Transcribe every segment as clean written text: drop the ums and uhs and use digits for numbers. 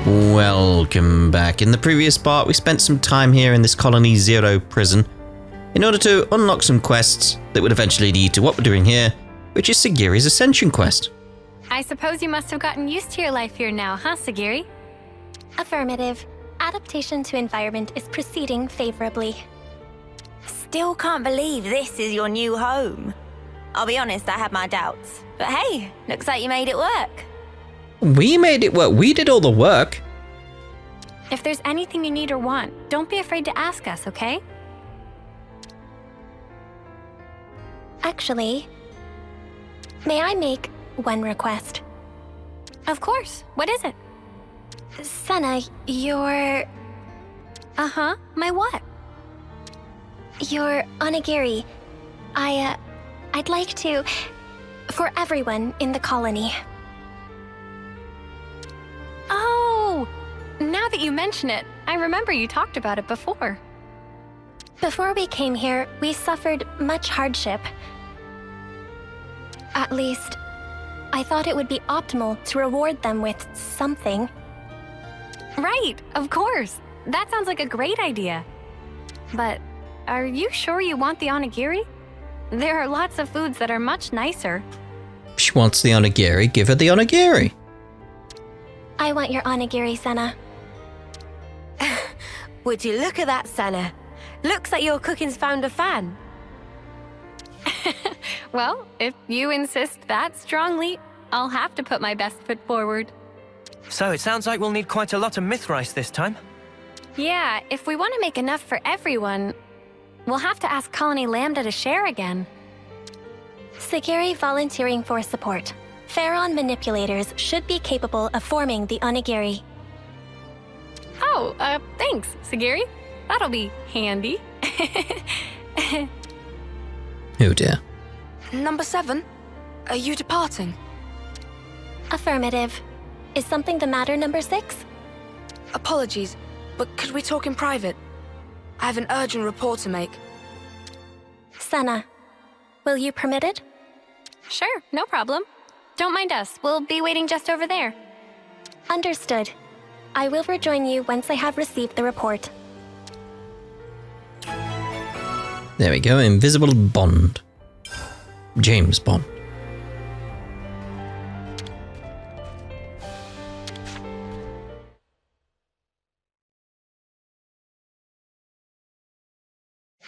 Welcome back. In the previous part, we spent some time here in this Colony Zero prison in order to unlock some quests that would eventually lead to what we're doing here, which is Segiri's Ascension quest. I suppose you must have gotten used to your life here now, huh, Segiri? Affirmative. Adaptation to environment is proceeding favorably. Still can't believe this is your new home. I'll be honest, I had my doubts. But hey, looks like you made it work. We made it work. We did all the work. If there's anything you need or want, don't be afraid to ask us, okay? Actually, may I make one request? Of course. What is it? Senna, your My what? onigiri. I'd like to... for everyone in the colony. Oh! Now that you mention it, I remember you talked about it before. Before we came here, we suffered much hardship. At least, I thought it would be optimal to reward them with something. Right, of course. That sounds like a great idea. But are you sure you want the onigiri? There are lots of foods that are much nicer. She wants the onigiri. Give her the onigiri. I want your onigiri, Senna. Would you look at that, Senna? Looks like your cooking's found a fan. Well, if you insist that strongly, I'll have to put my best foot forward. So it sounds like we'll need quite a lot of myth rice this time. Yeah, if we want to make enough for everyone, we'll have to ask Colony Lambda to share again. Segiri volunteering for support. Pharaon manipulators should be capable of forming the onigiri. Oh, thanks, Segiri. That'll be handy. Oh dear. Number 7, are you departing? Affirmative. Is something the matter, number 6? Apologies, but could we talk in private? I have an urgent report to make. Senna, will you permit it? Sure, no problem. Don't mind us. We'll be waiting just over there. Understood. I will rejoin you once I have received the report. There we go. Invisible Bond. James Bond.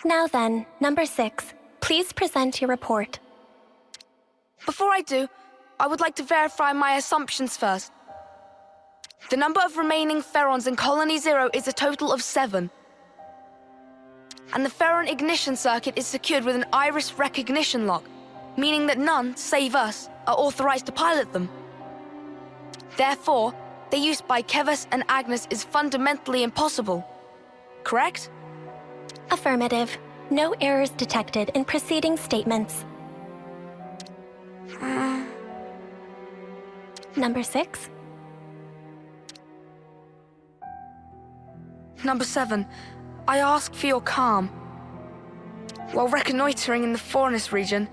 Now then, number 6, please present your report. Before I do, I would like to verify my assumptions first. The number of remaining Pharaons in Colony Zero is a total of 7. And the Pharaon ignition circuit is secured with an iris recognition lock, meaning that none, save us, are authorized to pilot them. Therefore, their use by Kevus and Agnes is fundamentally impossible. Correct? Affirmative. No errors detected in preceding statements. Number 6? Number 7, I ask for your calm. While reconnoitering in the Forest region,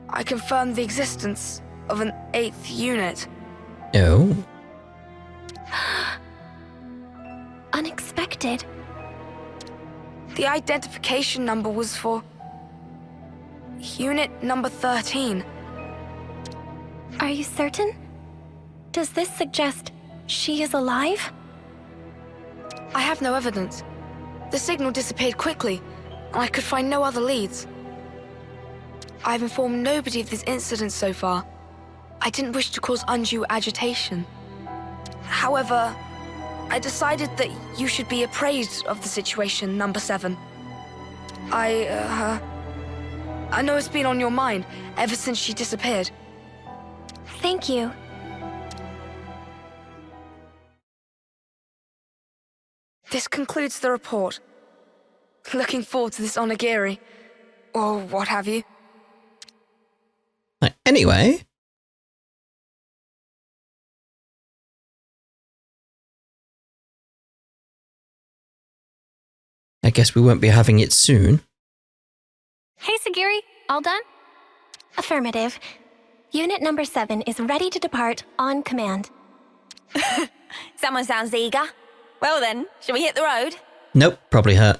I confirmed the existence of an 8th unit. Oh. Unexpected. The identification number was for Unit number 13. Are you certain? Does this suggest she is alive? I have no evidence. The signal disappeared quickly, and I could find no other leads. I've informed nobody of this incident so far. I didn't wish to cause undue agitation. However, I decided that you should be appraised of the situation, number 7. I know it's been on your mind ever since she disappeared. Thank you. This concludes the report. Looking forward to this onigiri, or what have you. Anyway. I guess we won't be having it soon. Hey, Segiri, all done? Affirmative. Unit number 7 is ready to depart on command. Someone sounds eager. Well then, shall we hit the road? Nope, probably hurt.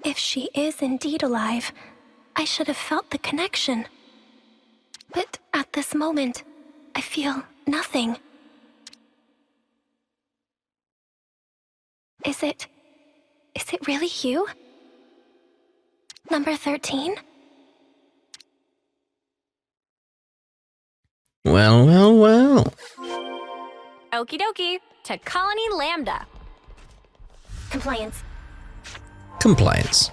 If she is indeed alive, I should have felt the connection. But at this moment, I feel nothing. Is it really you? Number 13? Well, well, well. Okie dokie, to Colony Lambda. Compliance. Compliance.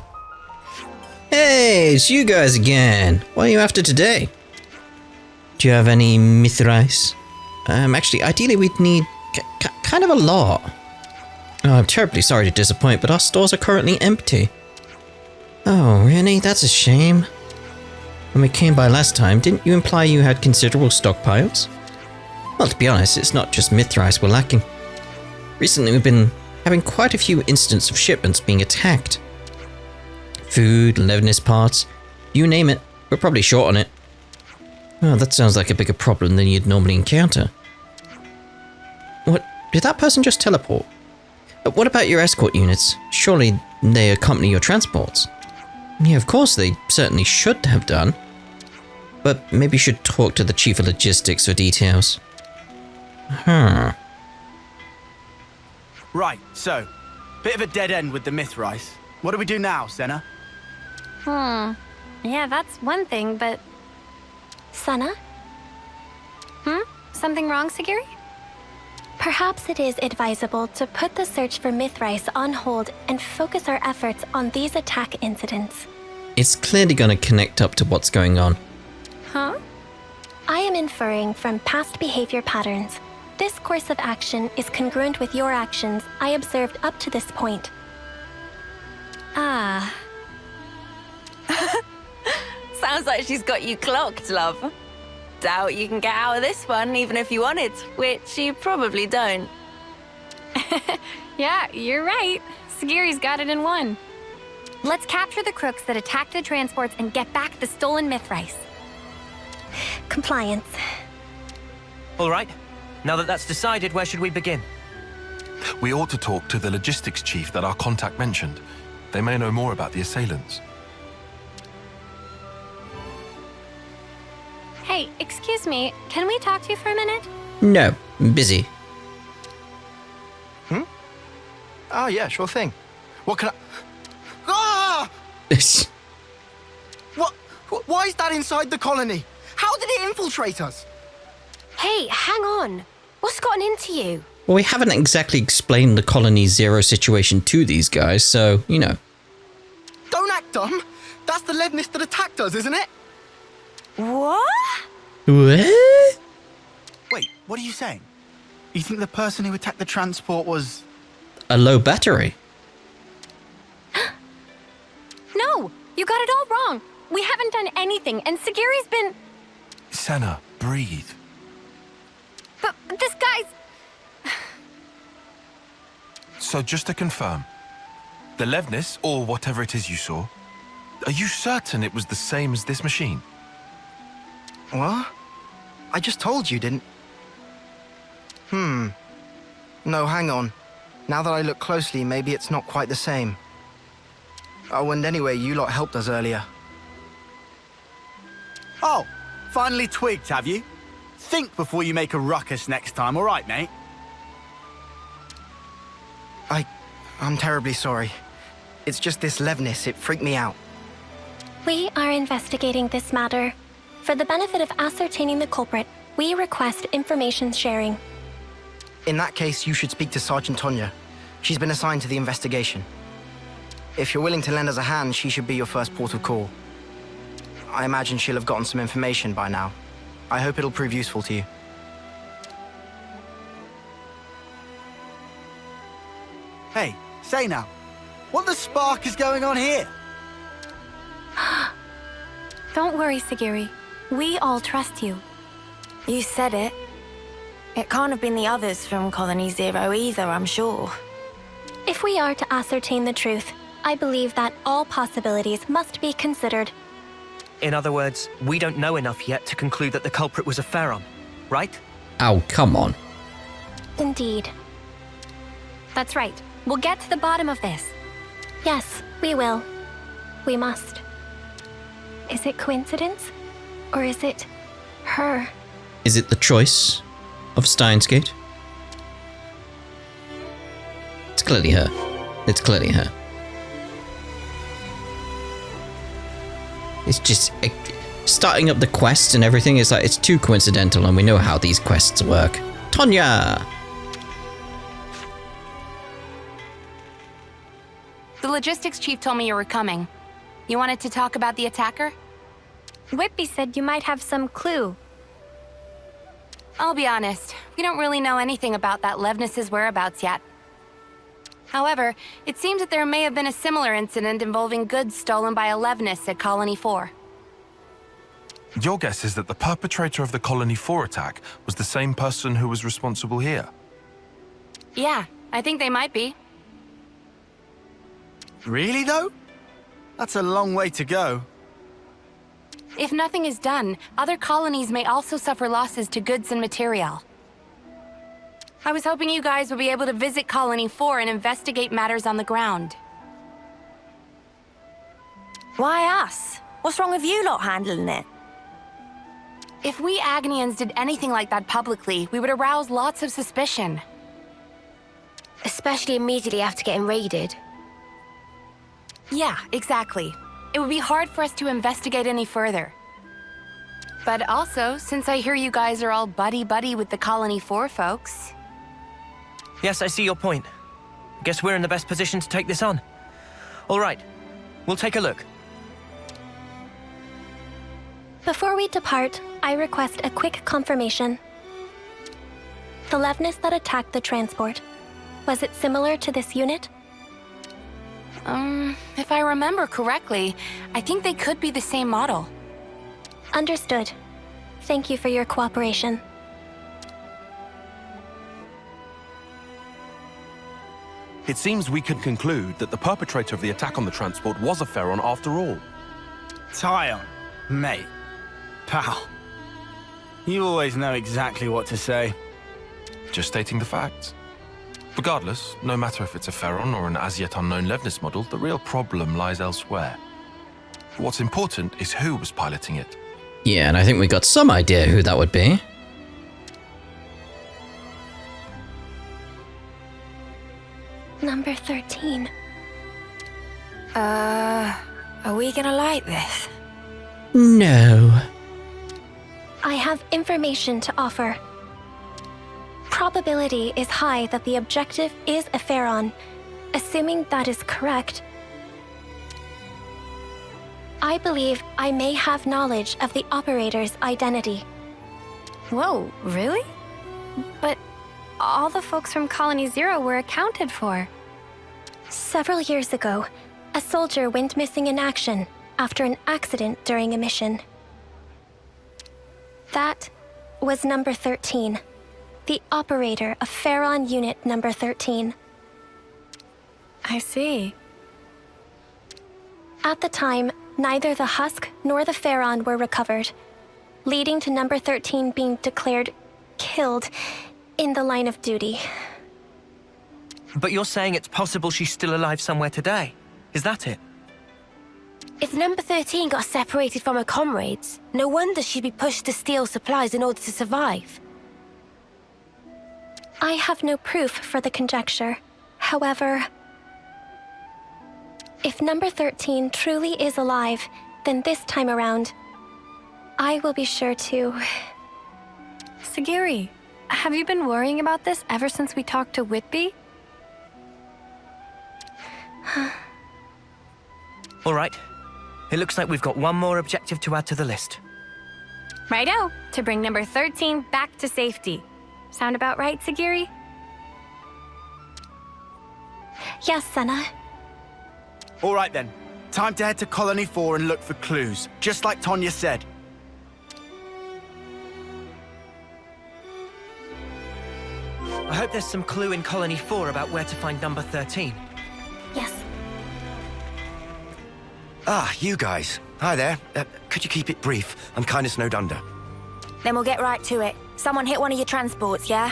Hey, it's you guys again. What are you after today? Do you have any mythrice? Actually, ideally we'd need kind of a lot. Oh, I'm terribly sorry to disappoint, but our stores are currently empty. Oh, really? That's a shame. When we came by last time, didn't you imply you had considerable stockpiles? Well, to be honest, it's not just mythrice we're lacking. Recently, we've been having quite a few instances of shipments being attacked. Food, Levinus parts, you name it, we're probably short on it. Oh, that sounds like a bigger problem than you'd normally encounter. What? Did that person just teleport? What about your escort units? Surely they accompany your transports? Yeah, of course they certainly should have done. But maybe you should talk to the Chief of Logistics for details. Right, so, bit of a dead end with the mythrice. What do we do now, Senna? Yeah, that's one thing, but... Senna? Something wrong, Segiri? Perhaps it is advisable to put the search for mythrice on hold and focus our efforts on these attack incidents. It's clearly going to connect up to what's going on. Huh? I am inferring from past behavior patterns. This course of action is congruent with your actions I observed up to this point. Ah. Sounds like she's got you clocked, love. Doubt you can get out of this one even if you wanted, which you probably don't. Yeah, you're right. Segiri's got it in one. Let's capture the crooks that attacked the transports and get back the stolen mythrice. Compliance. All right. Now that that's decided, where should we begin? We ought to talk to the logistics chief that our contact mentioned. They may know more about the assailants. Hey, excuse me, can we talk to you for a minute? No, busy. Oh, yeah, sure thing. What can I... Ah! What? Why is that inside the colony? How did it infiltrate us? Hey, hang on. What's gotten into you? Well, we haven't exactly explained the Colony Zero situation to these guys, so, you know. Don't act dumb. That's the Levinus that attacked us, isn't it? What? What? Wait, what are you saying? You think the person who attacked the transport was... A low battery? No, you got it all wrong. We haven't done anything, and Segiri's been... Senna, breathe. But this guy's... So just to confirm, the Levinus, or whatever it is you saw, are you certain it was the same as this machine? What? I just told you, didn't... No, hang on. Now that I look closely, maybe it's not quite the same. Oh, and anyway, you lot helped us earlier. Oh, finally twigged, have you? Think before you make a ruckus next time, all right, mate? I'm terribly sorry. It's just this Levinus, it freaked me out. We are investigating this matter. For the benefit of ascertaining the culprit, we request information sharing. In that case, you should speak to Sergeant Tonya. She's been assigned to the investigation. If you're willing to lend us a hand, she should be your first port of call. I imagine she'll have gotten some information by now. I hope it'll prove useful to you. Hey, say now, what the spark is going on here? Don't worry, Segiri. We all trust you. You said it. It can't have been the others from Colony Zero either, I'm sure. If we are to ascertain the truth, I believe that all possibilities must be considered. In other words, we don't know enough yet to conclude that the culprit was a Pharaon, right? Oh, come on. Indeed. That's right. We'll get to the bottom of this. Yes, we will. We must. Is it coincidence? Or is it her? Is it the choice of Steins Gate? It's clearly her. It's clearly her. It's just starting up the quests and everything is like, it's too coincidental, and we know how these quests work. Tonya! The logistics chief told me you were coming. You wanted to talk about the attacker? Whitby said you might have some clue. I'll be honest, we don't really know anything about that Levnis's whereabouts yet. However, it seems that there may have been a similar incident involving goods stolen by a Levnis at Colony 4. Your guess is that the perpetrator of the Colony 4 attack was the same person who was responsible here? Yeah, I think they might be. Really, though? That's a long way to go. If nothing is done, other colonies may also suffer losses to goods and material. I was hoping you guys would be able to visit Colony 4 and investigate matters on the ground. Why us? What's wrong with you lot handling it? If we Agnians did anything like that publicly, we would arouse lots of suspicion. Especially immediately after getting raided. Yeah, exactly. It would be hard for us to investigate any further. But also, since I hear you guys are all buddy-buddy with the Colony 4 folks... Yes, I see your point. Guess we're in the best position to take this on. All right, we'll take a look. Before we depart, I request a quick confirmation. The Levnis that attacked the transport, was it similar to this unit? If I remember correctly, I think they could be the same model. Understood. Thank you for your cooperation. It seems we can conclude that the perpetrator of the attack on the transport was a Pharaon after all. Tyon, mate, pal. You always know exactly what to say. Just stating the facts. Regardless, no matter if it's a Pharaon or an as-yet unknown Levnis model, the real problem lies elsewhere. What's important is who was piloting it. Yeah, and I think we got some idea who that would be. Number 13. Are we gonna like this? No. I have information to offer. Probability is high that the objective is a Pharaon. Assuming that is correct, I believe I may have knowledge of the operator's identity. Whoa, really? But all the folks from Colony 0 were accounted for. Several years ago, a soldier went missing in action after an accident during a mission. That was number 13, the operator of Pharaon Unit number 13. I see. At the time, neither the husk nor the Pharaon were recovered, leading to number 13 being declared killed in the line of duty. But you're saying it's possible she's still alive somewhere today. Is that it? If number 13 got separated from her comrades, no wonder she'd be pushed to steal supplies in order to survive. I have no proof for the conjecture. However, if number 13 truly is alive, then this time around, I will be sure to... Segiri, have you been worrying about this ever since we talked to Whitby? All right. It looks like we've got one more objective to add to the list. Righto, to bring number 13 back to safety. Sound about right, Segiri? Yes, Senna. All right then. Time to head to Colony 4 and look for clues, just like Tonya said. I hope there's some clue in Colony 4 about where to find number 13. Yes. Ah, you guys. Hi there. Could you keep it brief? I'm kind of snowed under. Then we'll get right to it. Someone hit one of your transports, yeah?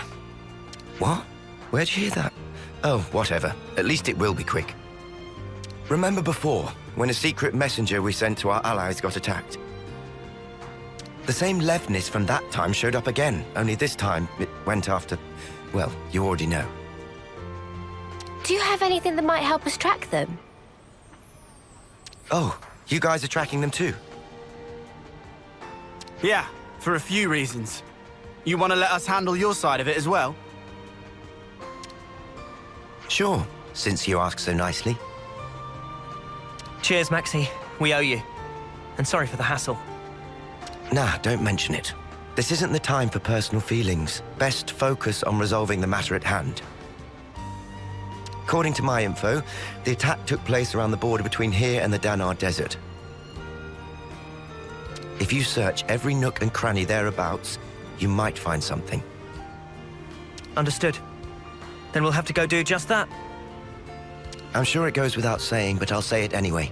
What? Where'd you hear that? Oh, whatever. At least it will be quick. Remember before, when a secret messenger we sent to our allies got attacked? The same Levnis from that time showed up again, only this time it went after... well, you already know. Do you have anything that might help us track them? Oh, you guys are tracking them too? Yeah, for a few reasons. You want to let us handle your side of it as well? Sure, since you ask so nicely. Cheers, Maxie. We owe you. And sorry for the hassle. Nah, don't mention it. This isn't the time for personal feelings. Best focus on resolving the matter at hand. According to my info, the attack took place around the border between here and the Danar Desert. If you search every nook and cranny thereabouts, you might find something. Understood. Then we'll have to go do just that. I'm sure it goes without saying, but I'll say it anyway.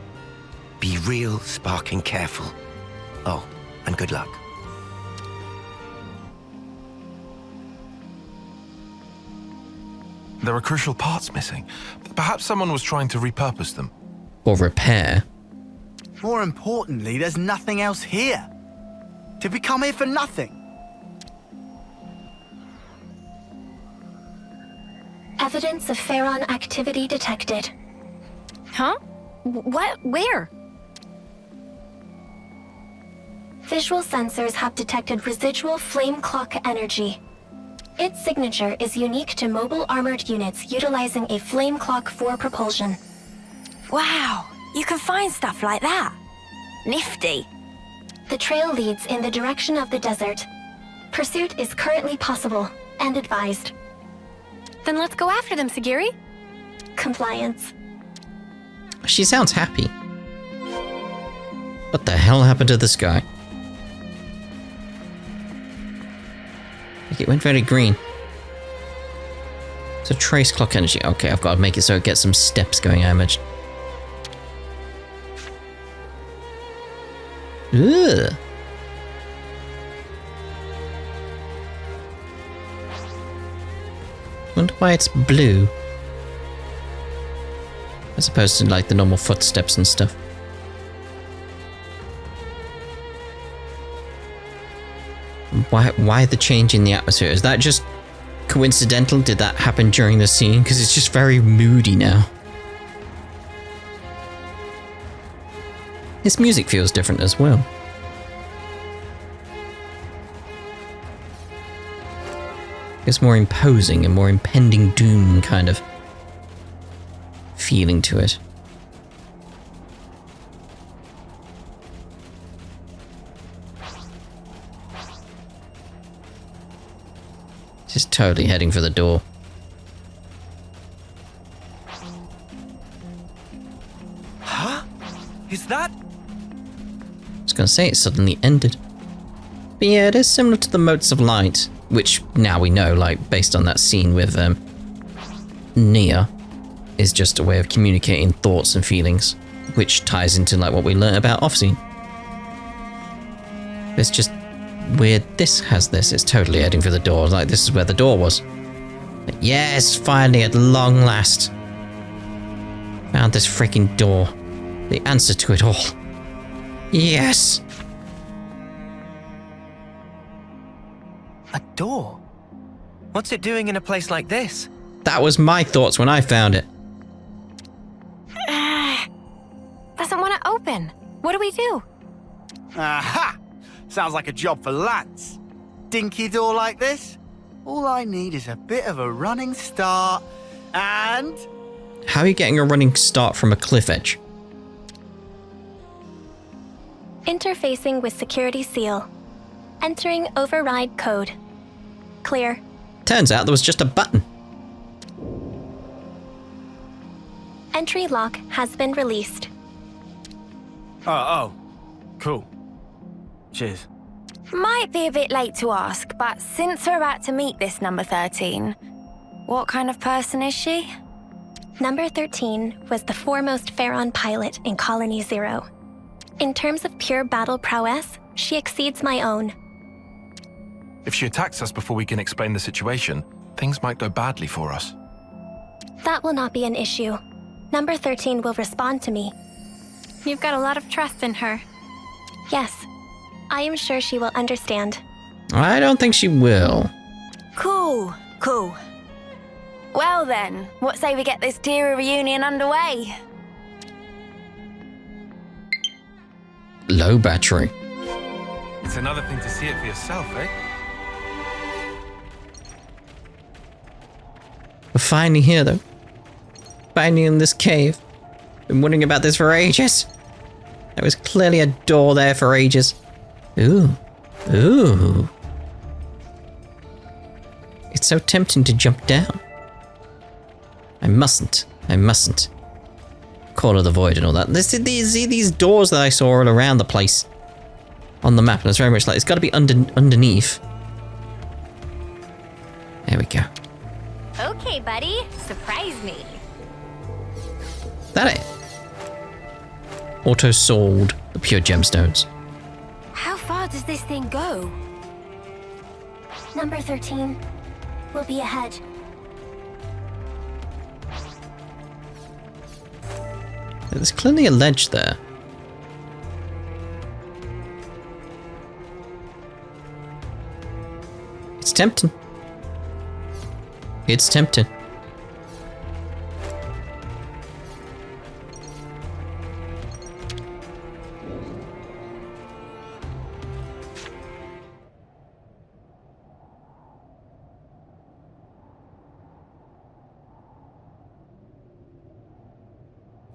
Be real sparking careful. Oh, and good luck. There are crucial parts missing. Perhaps someone was trying to repurpose them. Or repair. More importantly, there's nothing else here. Did we come here for nothing? Evidence of Pharaon activity detected. Huh? What? Where? Visual sensors have detected residual flame clock energy. Its signature is unique to mobile armored units utilizing a flame clock for propulsion. Wow, you can find stuff like that. Nifty. The trail leads in the direction of the desert. Pursuit is currently possible and advised. Then let's go after them, Segiri. Compliance. She sounds happy. What the hell happened to the sky? Like it went very green. So trace clock energy. Okay, I've got to make it so it gets some steps going, I imagine. Ugh. Wonder why it's blue. As opposed to like the normal footsteps and stuff. Why the change in the atmosphere? Is that just coincidental? Did that happen during the scene? Because it's just very moody now. His music feels different as well. It's more imposing and more impending doom kind of feeling to it. Just totally heading for the door. Huh? Is that? I was gonna say it suddenly ended. But yeah, it is similar to the motes of light, which now we know, like, based on that scene with Nia, is just a way of communicating thoughts and feelings, which ties into like what we learnt about Offscene. It's just weird this has this. It's totally heading for the door, like this is where the door was. But yes, finally at long last. Found this freaking door. The answer to it all. Yes! A door? What's it doing in a place like this? That was my thoughts when I found it. Doesn't want to open. What do we do? Aha! Sounds like a job for Lance. Dinky door like this? All I need is a bit of a running start, and... How are you getting a running start from a cliff edge? Interfacing with security seal. Entering override code. Clear. Turns out there was just a button. Entry lock has been released. Oh. Cool. Cheers. Might be a bit late to ask, but since we're about to meet this number 13, what kind of person is she? Number 13 was the foremost Pharaon pilot in Colony 0. In terms of pure battle prowess, she exceeds my own. If she attacks us before we can explain the situation, things might go badly for us. That will not be an issue. Number 13 will respond to me. You've got a lot of trust in her. Yes, I am sure she will understand. I don't think she will. Cool. Well then, what say we get this Tira reunion underway? Low battery. It's another thing to see it for yourself, eh? We're finally here, though. Finally in this cave. Been wondering about this for ages. There was clearly a door there for ages. Ooh. It's so tempting to jump down. I mustn't. Call of the Void and all that. These doors that I saw all around the place on the map, and it's very much like it's got to be underneath. There we go. Okay, buddy. Surprise me. That it? Auto sold the pure gemstones. How far does this thing go? Number 13 will be ahead. There's clearly a ledge there. It's tempting.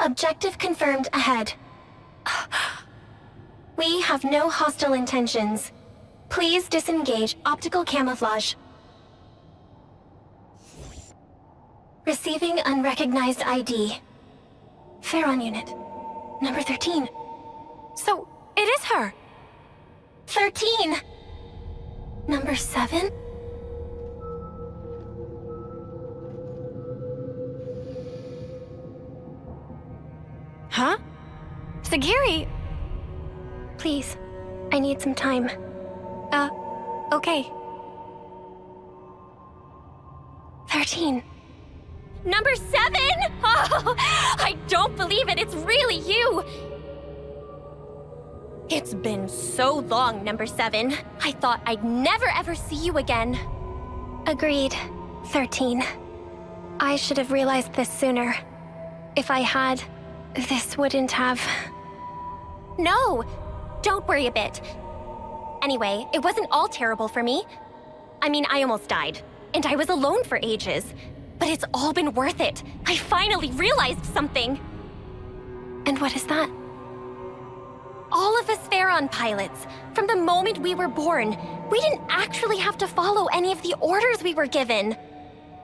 Objective confirmed ahead. We have no hostile intentions. Please disengage optical camouflage. Receiving unrecognized ID. Pharaon unit. Number 13. So, it is her. 13! Number 7? Huh? Segiri! Please, I need some time. Okay. 13. Number 7! Oh, I don't believe it. It's really you. It's been so long, Number 7. I thought I'd never ever see you again. Agreed. 13. I should have realized this sooner. If I had, this wouldn't have... No, don't worry a bit. Anyway, it wasn't all terrible for me. I mean, I almost died, and I was alone for ages. But it's all been worth it. I finally realized something. And what is that? All of us Pharaon pilots, from the moment we were born, we didn't actually have to follow any of the orders we were given.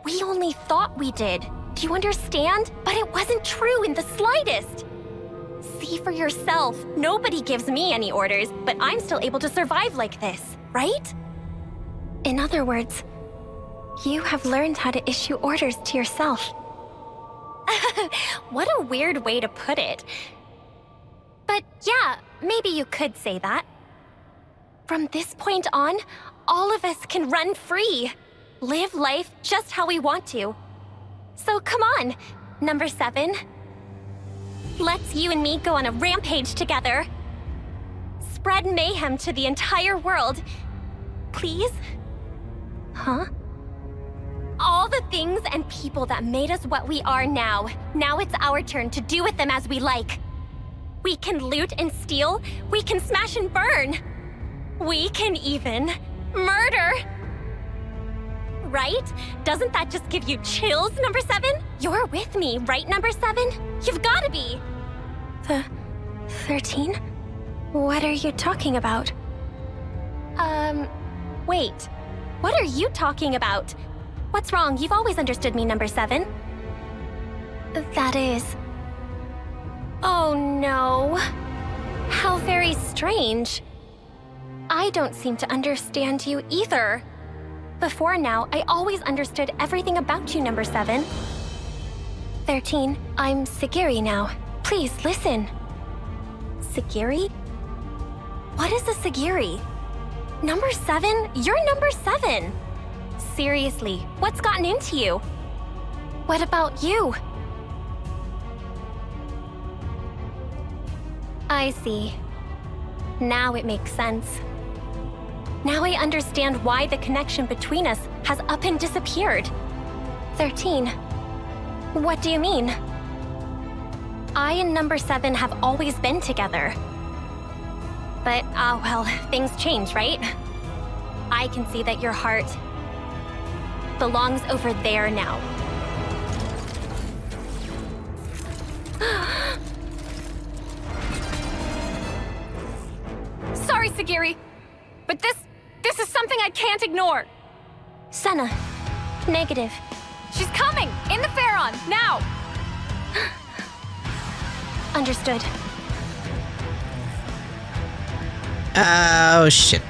We only thought we did. Do you understand? But it wasn't true in the slightest. See for yourself. Nobody gives me any orders, but I'm still able to survive like this, right? In other words, you have learned how to issue orders to yourself. What a weird way to put it. But yeah, maybe you could say that. From this point on, all of us can run free. Live life just how we want to. So come on, Number 7. Let's you and me go on a rampage together. Spread mayhem to the entire world. Please? Huh? All the things and people that made us what we are now. Now it's our turn to do with them as we like. We can loot and steal. We can smash and burn. We can even murder. Right? Doesn't that just give you chills, Number 7? You're with me, right, Number 7? You've got to be. The 13? What are you talking about? Wait. What are you talking about? What's wrong? You've always understood me, Number 7. That is... Oh no. How very strange. I don't seem to understand you either. Before now, I always understood everything about you, Number 7. 13, I'm Segiri now. Please, listen. Segiri? What is a Segiri? Number 7? You're number 7! Seriously, what's gotten into you? What about you? I see. Now it makes sense. Now I understand why the connection between us has up and disappeared. 13. What do you mean? I and number 7 have always been together. But, well, things change, right? I can see that your heart belongs over there now. Sorry, Segiri, but this is something I can't ignore. Senna, negative. She's coming! In the Pharaon, now! Understood. Oh, shit.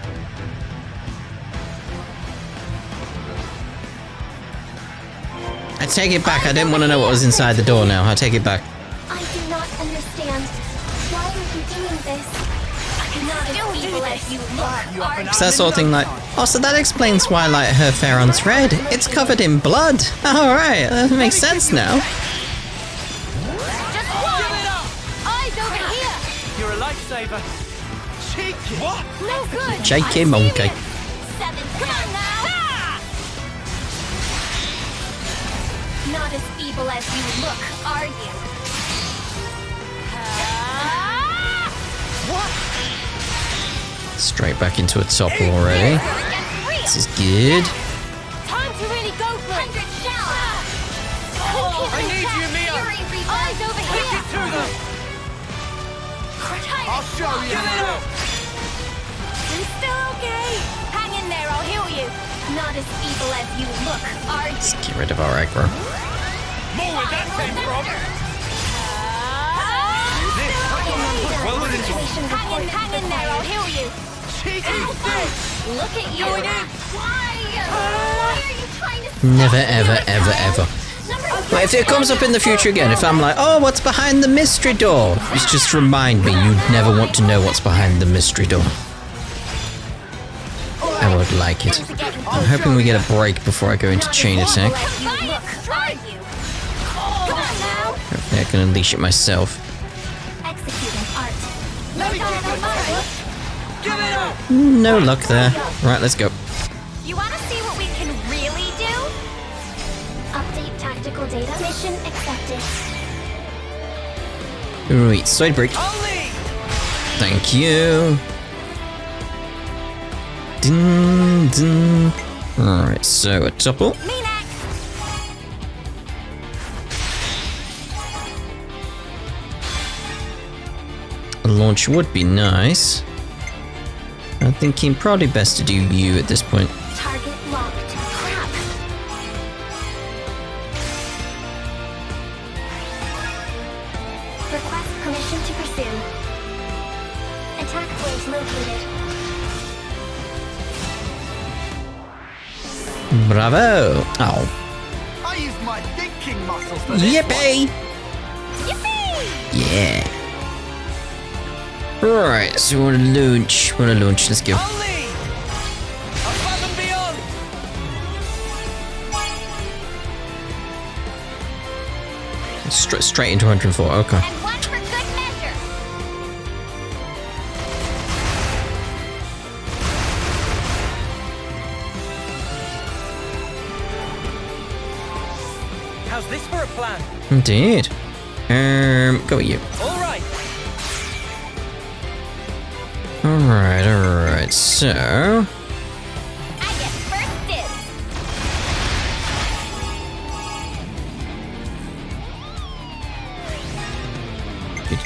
I take it back. I didn't want to know what was inside the door now. I take it back. I do not understand. Why are you doing this? Not as evil as you look. It's that sort of thing like, oh, so that explains why, like, her Pharaon's red. It's covered in blood. Alright, that makes sense now. Just one! Give it up! Eyes over here! You're a lifesaver. Cheeky! What? No good! Cheeky monkey. 7, come on now! Not as evil as you look, are you? What? Straight back into a topple already. This is good. Time to really go for it! 100 shell! I need you, Mia! Eyes over Take here! it to them! I'll show you! Give it up! I'm still okay! Hang in there, I'll heal you! Not as evil as you look, are you? Let's get rid of our aggro. More where that came from! Hang in there, I'll heal you! Cheeky bitch! Look at you! Why are you trying to... Never, ever, ever, ever. But if it comes up in the future again, if I'm like, oh, what's behind the mystery door? Just remind me, you'd never want to know what's behind the mystery door. I would like it. I'm hoping we get a break before I go into chain attack. Hopefully I can unleash it myself. Executing art. Give it up! No luck there. Right, let's go. You want to see what we can really do? Update tactical data. Mission accepted. Right, side break. Thank you. Dun, dun. Alright, so a topple. Me next. A launch would be nice. I'm thinking probably best to do you at this point. Target locked. Crap. Request permission to pursue. Attack point located. Bravo! Oh. I used my thinking muscles for this Yippee! Yeah. Right, so we want to launch. Let's go. Above and beyond! Straight into 104. Okay. And one for good measure! How's this for a plan? Indeed. Go with you. All right. Alright, so... I get first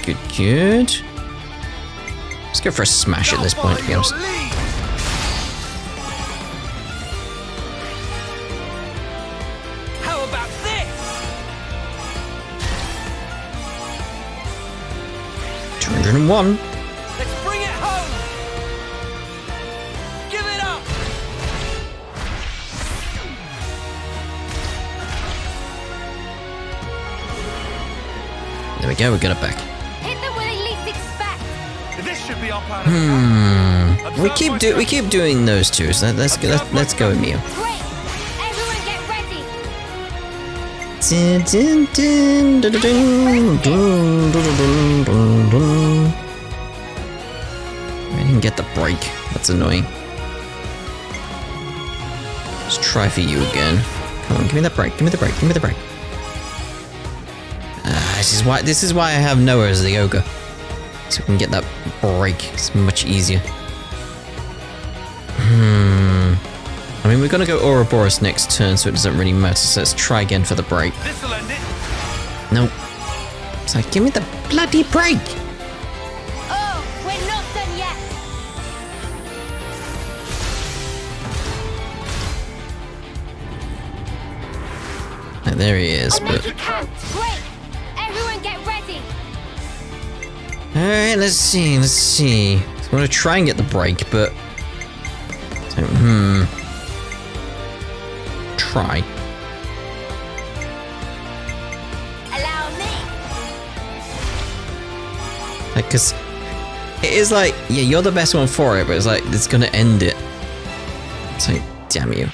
dibs! Good. Let's go for a smash at this point, to be honest. How about this? 201. Let's bring it home! Give it up! There we go, we got it back. Hit them where they least expect. This should be our plan. We keep doing those two, so let's go with Mew. Great. Everyone get ready. I didn't get the break. That's annoying. Let's try for you again. Come on, give me that break. Give me the break. Give me the break. This is why I have Noah as the ogre, so we can get that break. It's much easier. I mean, we're gonna go Ouroboros next turn, so it doesn't really matter. So let's try again for the break. This'll end it. Nope. It's like, give me the bloody break. Oh, we're not done yet. There he is, I'll make but it count. Great. Everyone get ready. alright, let's see. I'm gonna try and get the break, but try. Allow me. Like, cause it is like, yeah, you're the best one for it, but it's like, it's gonna end it. It's like, damn you.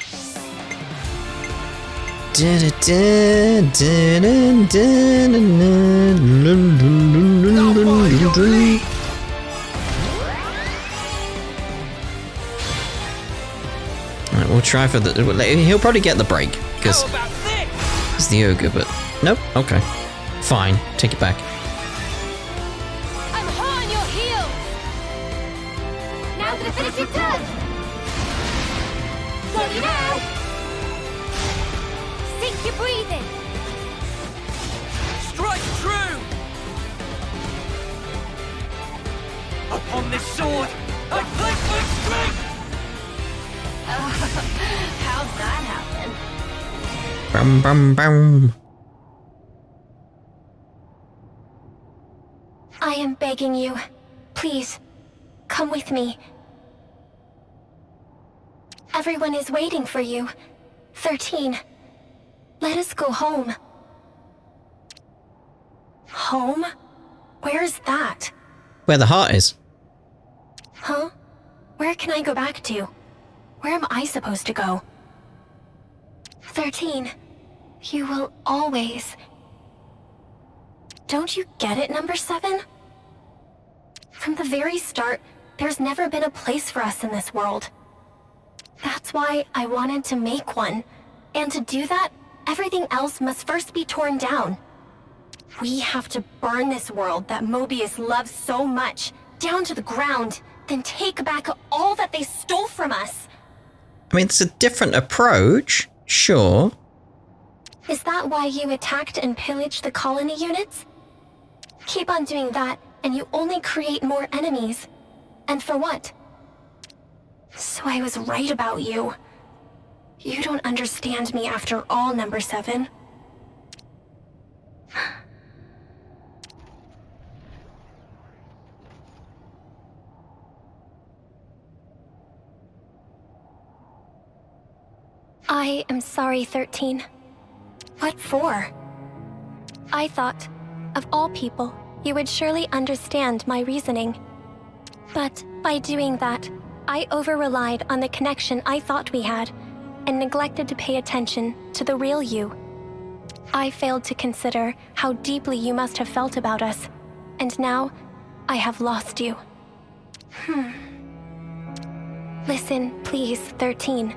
Alright, we'll try for the... He'll probably get the break, because he's the ogre, but... Nope, okay. Fine, take it back. I'm hot on your heels. Now for the finishing touch. Got you now. Sink your breathing. Strike true! Upon this sword, I place my strength! How'd that happen? Bum bum bum. I am begging you. Please, come with me. Everyone is waiting for you. 13. Let us go home. Home? Where's that? Where the heart is. Huh? Where can I go back to? Where am I supposed to go? 13. You will always... Don't you get it, number 7? From the very start, there's never been a place for us in this world. That's why I wanted to make one. And to do that, everything else must first be torn down. We have to burn this world that Mobius loves so much, down to the ground, then take back all that they stole from us. I mean, it's a different approach, sure. Is that why you attacked and pillaged the colony units? Keep on doing that, and you only create more enemies. And for what? So I was right about you. You don't understand me after all, number 7. I am sorry, 13. What for? I thought, of all people, you would surely understand my reasoning. But by doing that, I over-relied on the connection I thought we had, and neglected to pay attention to the real you. I failed to consider how deeply you must have felt about us, and now I have lost you. Listen, please, 13.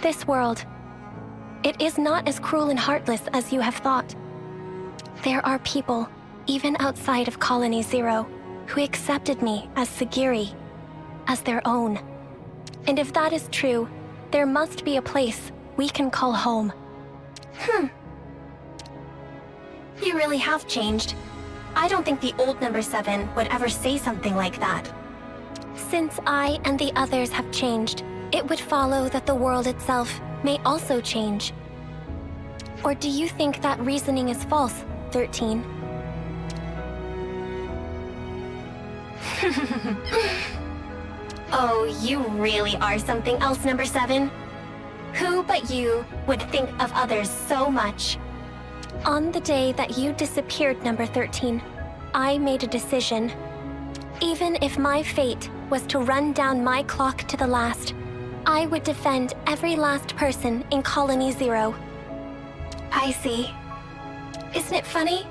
This world, it is not as cruel and heartless as you have thought. There are people, even outside of Colony Zero, who accepted me as Segiri, as their own. And if that is true, there must be a place we can call home. You really have changed. I don't think the old number 7 would ever say something like that. Since I and the others have changed, it would follow that the world itself may also change. Or do you think that reasoning is false, 13? Oh, you really are something else, number 7. Who but you would think of others so much? On the day that you disappeared, number 13, I made a decision. Even if my fate was to run down my clock to the last, I would defend every last person in Colony Zero. I see. Isn't it funny?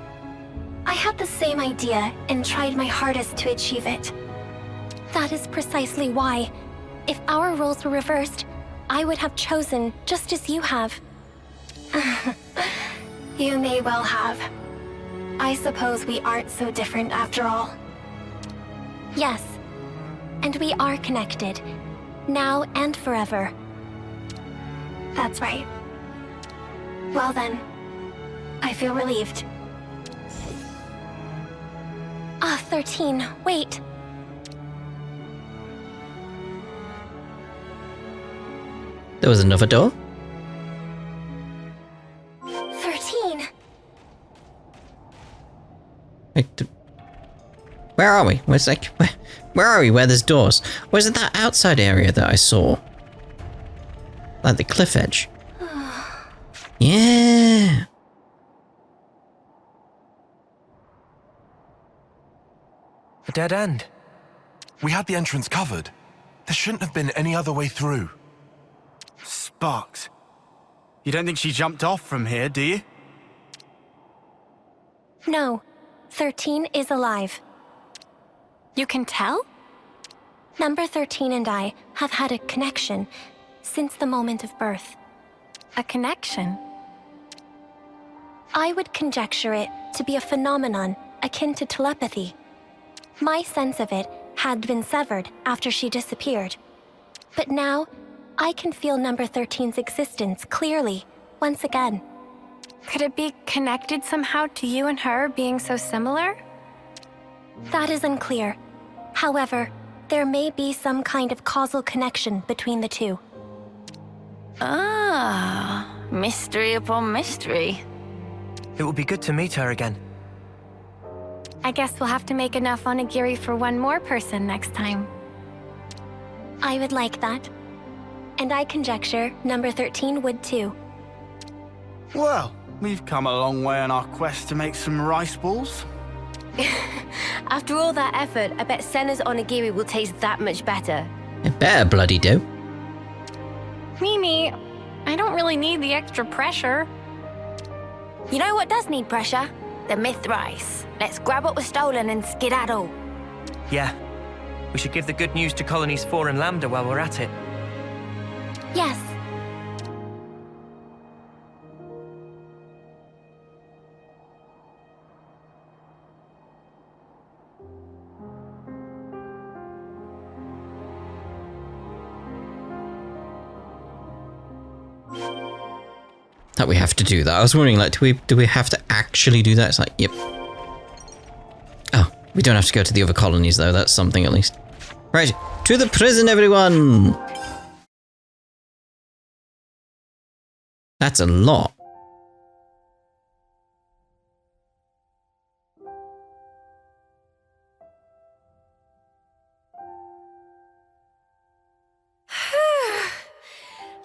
I had the same idea and tried my hardest to achieve it. That is precisely why. If our roles were reversed, I would have chosen just as you have. You may well have. I suppose we aren't so different after all. Yes. And we are connected. Now and forever. That's right. Well then, I feel relieved. 13, wait. There was another door? 13. Wait, where are we? Where are we? Where there's doors? Or is it that outside area that I saw? Like the cliff edge? Yeah! A dead end. We had the entrance covered. There shouldn't have been any other way through. Sparks. You don't think she jumped off from here, do you? No, 13 is alive. You can tell? Number 13 and I have had a connection since the moment of birth. A connection? I would conjecture it to be a phenomenon akin to telepathy. My sense of it had been severed after she disappeared. But now, I can feel number 13's existence clearly, once again. Could it be connected somehow to you and her being so similar? That is unclear. However, there may be some kind of causal connection between the two. Ah, mystery upon mystery. It would be good to meet her again. I guess we'll have to make enough onigiri for one more person next time. I would like that. And I conjecture number 13 would too. Well, we've come a long way on our quest to make some rice balls. After all that effort, I bet Senna's onigiri will taste that much better. It better bloody do. Mimi, I don't really need the extra pressure. You know what does need pressure? The myth rice. Let's grab what was stolen and skedaddle. Yeah. We should give the good news to Colonies 4 and Lambda while we're at it. Yes. That we have to do that. I was wondering, like, do we have to actually do that? It's like, yep. Oh, we don't have to go to the other colonies, though. That's something, at least. Right, to the prison, everyone! That's a lot.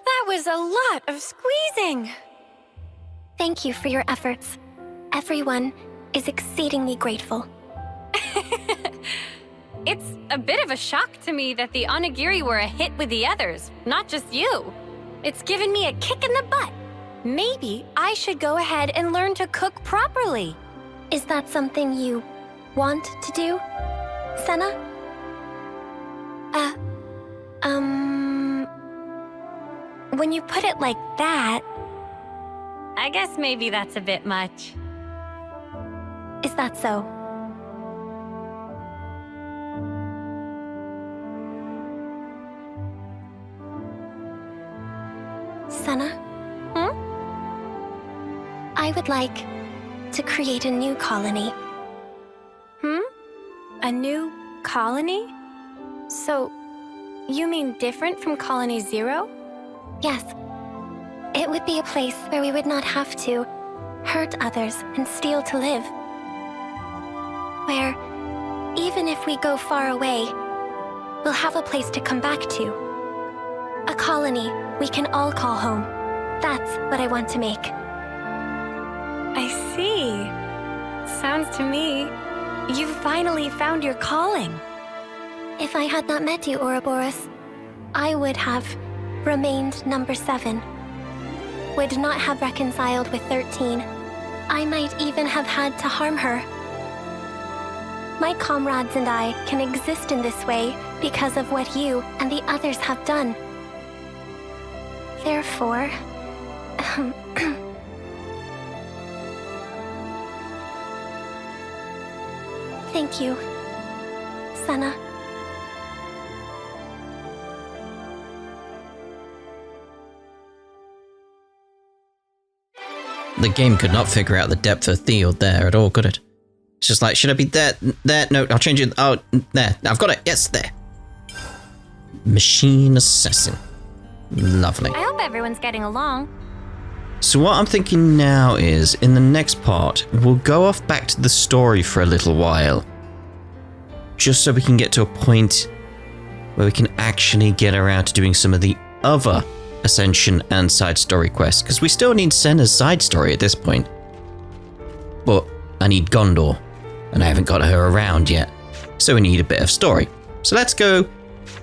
That was a lot of squeezing. Thank you for your efforts. Everyone is exceedingly grateful. It's a bit of a shock to me that the onigiri were a hit with the others, not just you. It's given me a kick in the butt. Maybe I should go ahead and learn to cook properly. Is that something you want to do, Senna? When you put it like that, I guess maybe that's a bit much. Is that so? Senna? I would like to create a new colony. A new colony? So, you mean different from Colony 0? Yes. It would be a place where we would not have to hurt others and steal to live. Where, even if we go far away, we'll have a place to come back to. A colony we can all call home. That's what I want to make. I sounds to me. You've finally found your calling. If I had not met you, Ouroboros, I would have remained number 7. Would not have reconciled with 13. I might even have had to harm her. My comrades and I can exist in this way because of what you and the others have done. Therefore, thank you, Senna. The game could not figure out the depth of field there at all, could it? It's just like, should I be there? There? No, I'll change it. Oh, there. I've got it. Yes, there. Machine assassin. Lovely. I hope everyone's getting along. So what I'm thinking now is, in the next part, we'll go off back to the story for a little while. Just so we can get to a point where we can actually get around to doing some of the other Ascension and side story quests. Because we still need Senna's side story at this point. But I need Gondor, and I haven't got her around yet. So we need a bit of story. So let's go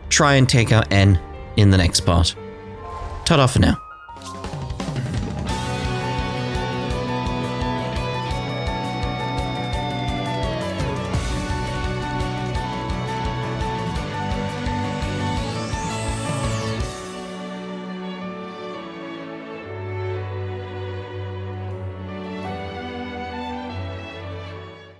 try and take out N in the next part. Ta-da for now.